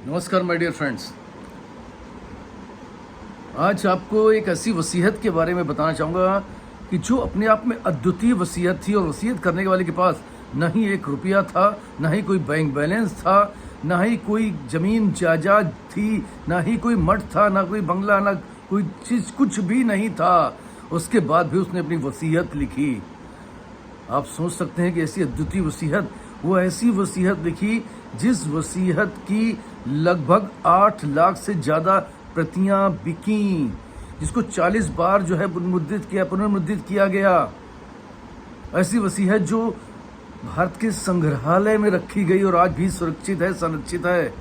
नमस्कार my dear friends. आज आपको एक ऐसी वसीयत के बारे में बताना चाहूँगा कि जो अपने आप में अद्वितीय वसीयत थी और वसीयत करने के वाले के पास न ही एक रुपया था, न ही कोई बैंक बैलेंस था, न ही कोई ज़मीन जायदाद थी, न ही कोई मठ था, न कोई बंगला, न कोई चीज़, कुछ भी नहीं था। उसके बाद भी उसने अपनी वसीयत लिखी। आप सोच सकते हैं कि ऐसी अद्वितीय वसीयत, वो ऐसी वसीयत लिखी जिस वसीयत की लगभग 8 लाख से ज़्यादा प्रतियां बिकी, जिसको 40 बार जो है पुनर्मुद्रित किया गया। ऐसी वसीयत जो भारत के संग्रहालय में रखी गई और आज भी सुरक्षित है, संरक्षित है।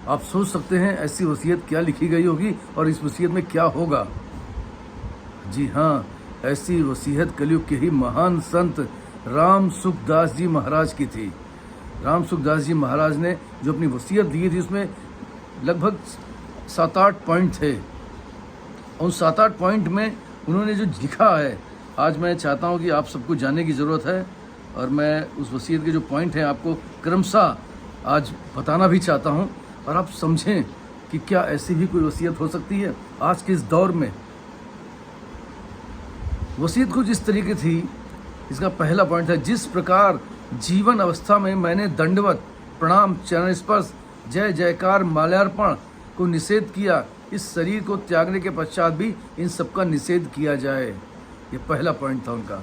आप सोच सकते हैं ऐसी वसीयत क्या लिखी गई होगी और इस वसीयत में क्या होगा। जी हाँ, ऐसी वसीयत कलयुग के ही महान संत राम सुखदास जी महाराज की थी। राम सुखदास जी महाराज ने जो अपनी वसीयत दी थी उसमें लगभग 7-8 पॉइंट थे। उन 7-8 पॉइंट में उन्होंने जो लिखा है, आज मैं चाहता हूं कि आप सबको जानने की ज़रूरत है और मैं उस वसीयत के जो पॉइंट हैं आपको क्रमशः आज बताना भी चाहता हूं और आप समझें कि क्या ऐसी भी कोई वसीयत हो सकती है आज के इस दौर में। वसीयत कुछ इस तरीके थी। इसका पहला पॉइंट है, जिस प्रकार जीवन अवस्था में मैंने दंडवत, प्रणाम, चरण स्पर्श, जय जयकार, माल्यार्पण को निषेध किया, इस शरीर को त्यागने के पश्चात भी इन सबका निषेध किया जाए। ये पहला पॉइंट था उनका।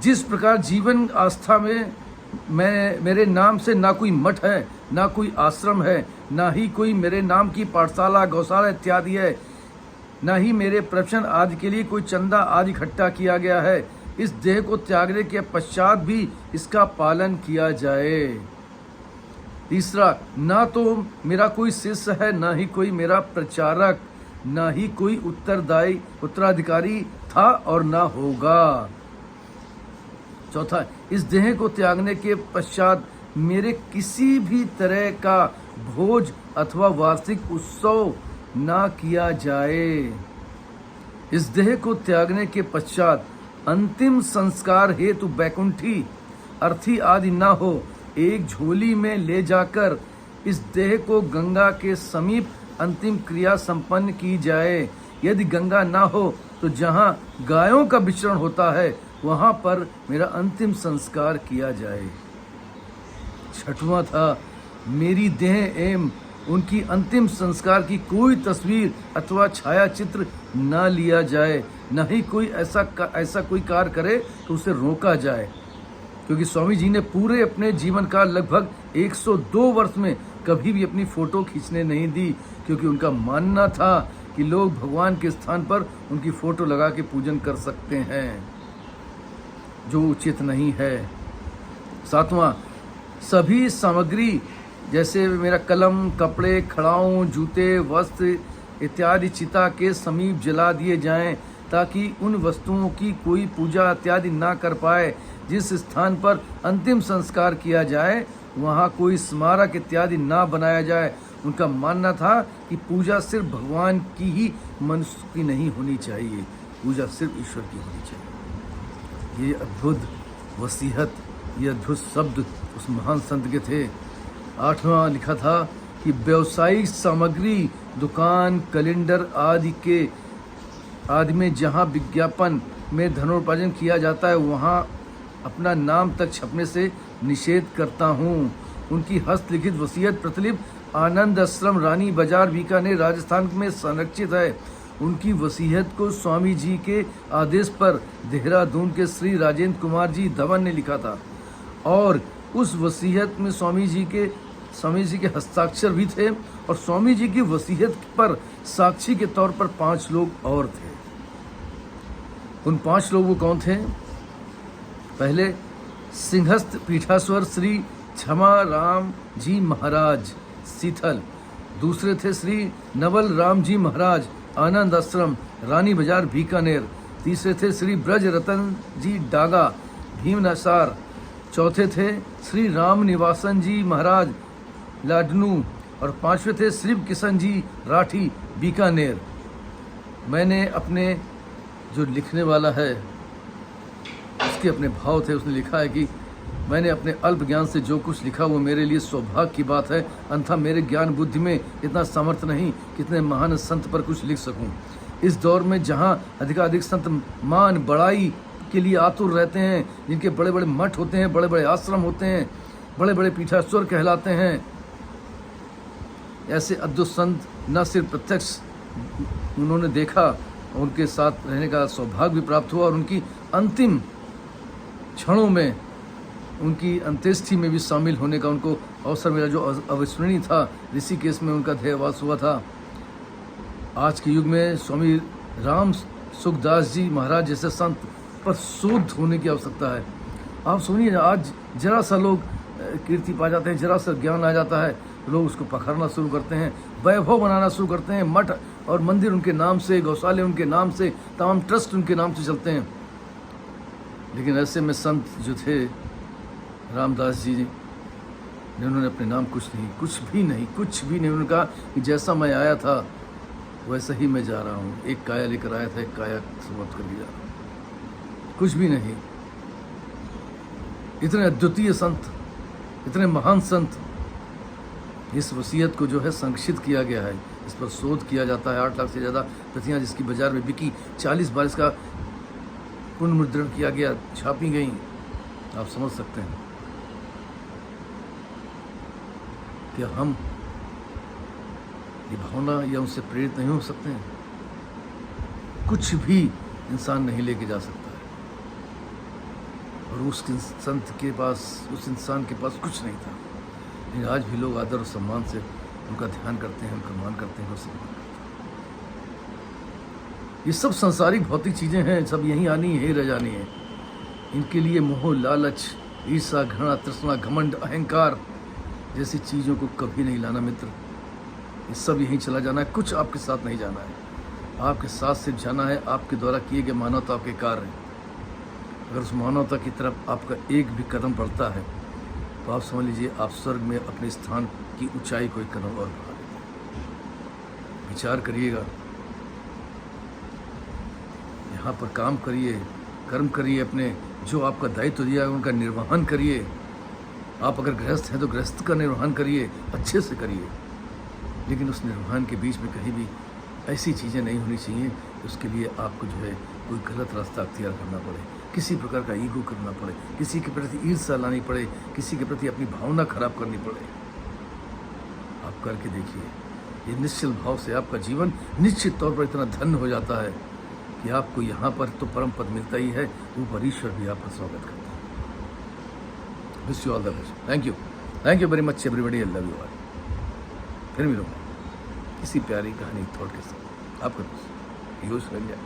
जिस प्रकार जीवन आस्था में मेरे नाम से ना कोई मठ है, ना कोई आश्रम है, ना ही कोई मेरे नाम की पाठशाला, गौशाला इत्यादि है, ना ही मेरे प्रवचन आदि के लिए कोई चंदा आदि इकट्ठा किया गया है, इस देह को त्यागने के पश्चात भी इसका पालन किया जाए। तीसरा, ना तो मेरा कोई शिष्य है, ना ही कोई मेरा प्रचारक, ना ही कोई उत्तराधिकारी था और ना होगा। चौथा, इस देह को त्यागने के पश्चात मेरे किसी भी तरह का भोज अथवा वार्षिक उत्सव ना किया जाए। इस देह को त्यागने के पश्चात अंतिम संस्कार हेतु बैकुंठी, अर्थी आदि ना हो, एक झोली में ले जाकर इस देह को गंगा के समीप अंतिम क्रिया संपन्न की जाए। यदि गंगा ना हो तो जहाँ गायों का विचरण होता है वहाँ पर मेरा अंतिम संस्कार किया जाए। छठवां था, मेरी देह एवं उनकी अंतिम संस्कार की कोई तस्वीर अथवा छाया चित्र न लिया जाए, न ही कोई ऐसा कोई कार्य करे तो उसे रोका जाए। क्योंकि स्वामी जी ने पूरे अपने जीवन का लगभग 102 वर्ष में कभी भी अपनी फोटो खींचने नहीं दी, क्योंकि उनका मानना था कि लोग भगवान के स्थान पर उनकी फोटो लगा के पूजन कर सकते हैं, जो उचित नहीं है। सातवां, सभी सामग्री जैसे मेरा कलम, कपड़े, खड़ाऊं, जूते, वस्त्र इत्यादि चिता के समीप जला दिए जाएं, ताकि उन वस्तुओं की कोई पूजा इत्यादि ना कर पाए। जिस स्थान पर अंतिम संस्कार किया जाए वहाँ कोई स्मारक इत्यादि ना बनाया जाए। उनका मानना था कि पूजा सिर्फ भगवान की ही, मनुष्य की नहीं होनी चाहिए, पूजा सिर्फ ईश्वर की होनी चाहिए। ये अद्भुत वसीयत, ये अद्भुत शब्द उस महान संत के थे। 8वां लिखा था कि व्यावसायिक सामग्री, दुकान, कैलेंडर आदि में जहाँ विज्ञापन में धनोपार्जन किया जाता है वहाँ अपना नाम तक छपने से निषेध करता हूँ। उनकी हस्तलिखित वसीयत प्रतिलिपि आनंद आश्रम, रानी बाजार, बीकानेर, राजस्थान में संरक्षित है। उनकी वसीयत को स्वामी जी के आदेश पर देहरादून के श्री राजेंद्र कुमार जी धवन ने लिखा था और उस वसीयत में स्वामी जी के हस्ताक्षर भी थे और स्वामी जी की वसीयत पर साक्षी के तौर पर 5 लोग और थे। उन 5 लोग वो कौन थे? पहले सिंहस्थ पीठाश्वर श्री क्षमा राम जी महाराज सीथल। दूसरे थे श्री नवल राम जी महाराज आनंद आश्रम, रानी बाजार, बीकानेर। तीसरे थे श्री ब्रज रतन जी डागा, भीमनासार। चौथे थे श्री राम निवासन जी महाराज लाडनू और 5वें थे श्री किशन जी राठी, बीकानेर। मैंने अपने जो लिखने वाला है उसके अपने भाव थे, उसने लिखा है कि मैंने अपने अल्प ज्ञान से जो कुछ लिखा वो मेरे लिए सौभाग्य की बात है, अन्यथा मेरे ज्ञान बुद्धि में इतना सामर्थ्य नहीं कि इतने महान संत पर कुछ लिख सकूं। इस दौर में जहां अधिकाधिक संत मान बढ़ाई के लिए आतुर रहते हैं, जिनके बड़े बड़े मठ होते हैं, बड़े बड़े आश्रम होते हैं, बड़े बड़े पीठाश्वर कहलाते हैं, ऐसे अद्भुत संत न सिर्फ प्रत्यक्ष उन्होंने देखा, उनके साथ रहने का सौभाग्य भी प्राप्त हुआ और उनकी अंतिम क्षणों में, उनकी अंत्येष्टि में भी शामिल होने का उनको अवसर मिला, जो अविस्मरणीय था। ऋषिकेश में उनका देहवास हुआ था। आज के युग में स्वामी राम सुखदास जी महाराज जैसे संत पर शोध होने की आवश्यकता है। आप सुनिए, आज जरा सा लोग कीर्ति पा जाते हैं, जरा सा ज्ञान आ जाता है, लोग उसको पखरना शुरू करते हैं, वैभव बनाना शुरू करते हैं। मठ और मंदिर उनके नाम से, गौशाले उनके नाम से, तमाम ट्रस्ट उनके नाम से चलते हैं। लेकिन ऐसे में संत जो थे रामदास जी ने, उन्होंने अपने नाम कुछ भी नहीं उन्होंने कहा कि जैसा मैं आया था वैसा ही मैं जा रहा हूँ। एक काया लेकर आया था, एक काया समाप्त कर दिया, कुछ भी नहीं। इतने अद्वितीय संत, इतने महान संत, इस वसीयत को जो है संरक्षित किया गया है, इस पर शोध किया जाता है। 8 लाख से ज़्यादा प्रतियाँ जिसकी बाजार में बिकी, 40 बार इसका पुनर्मुद्रण किया गया, छापी गई। आप समझ सकते हैं कि हम ये भावना या उनसे प्रेरित नहीं हो सकते हैं। कुछ भी इंसान नहीं लेके जा सकता है, और उस संत के पास, उस इंसान के पास कुछ नहीं था। लेकिन आज भी लोग आदर और सम्मान से उनका ध्यान करते हैं, उनका मान करते हैं, सम्मान करते हैं। ये सब संसारिक भौतिक चीज़ें हैं, सब यहीं आनी है, यहीं रह जानी है। इनके लिए मोह, लालच, ईर्ष्या, घृणा, तृष्णा, घमंड, अहंकार जैसी चीज़ों को कभी नहीं लाना मित्र। ये सब यहीं चला जाना है, कुछ आपके साथ नहीं जाना है। आपके साथ सिर्फ जाना है आपके द्वारा किए गए मानवता के कार्य। अगर उस मानवता की तरफ आपका एक भी कदम बढ़ता है तो आप समझ लीजिए आप स्वर्ग में अपने स्थान की ऊंचाई को एक कदम और बढ़ा देते। विचार करिएगा, यहाँ पर काम करिए, कर्म करिए, अपने जो आपका दायित्व दिया है उनका निर्वहन करिए। आप अगर गृहस्थ हैं तो गृहस्थ का निर्वहन करिए, अच्छे से करिए। लेकिन उस निर्वहन के बीच में कहीं भी ऐसी चीज़ें नहीं होनी चाहिए उसके लिए आपको जो है कोई गलत रास्ता अख्तियार करना पड़े, किसी प्रकार का ईगो करना पड़े, किसी के प्रति ईर्ष्या लानी पड़े, किसी के प्रति अपनी भावना खराब करनी पड़े। आप करके देखिए, ये निश्चल भाव से आपका जीवन निश्चित तौर पर इतना धन्य हो जाता है कि आपको यहाँ पर तो परम पद मिलता ही है, ऊपर ईश्वर भी आपका स्वागत करता है। Wish you all the best. Thank you very much everybody. I love you all. फिर मिलूंगा किसी प्यारी कहानी थॉट के साथ। आपका दोस्त यूज कर लिया।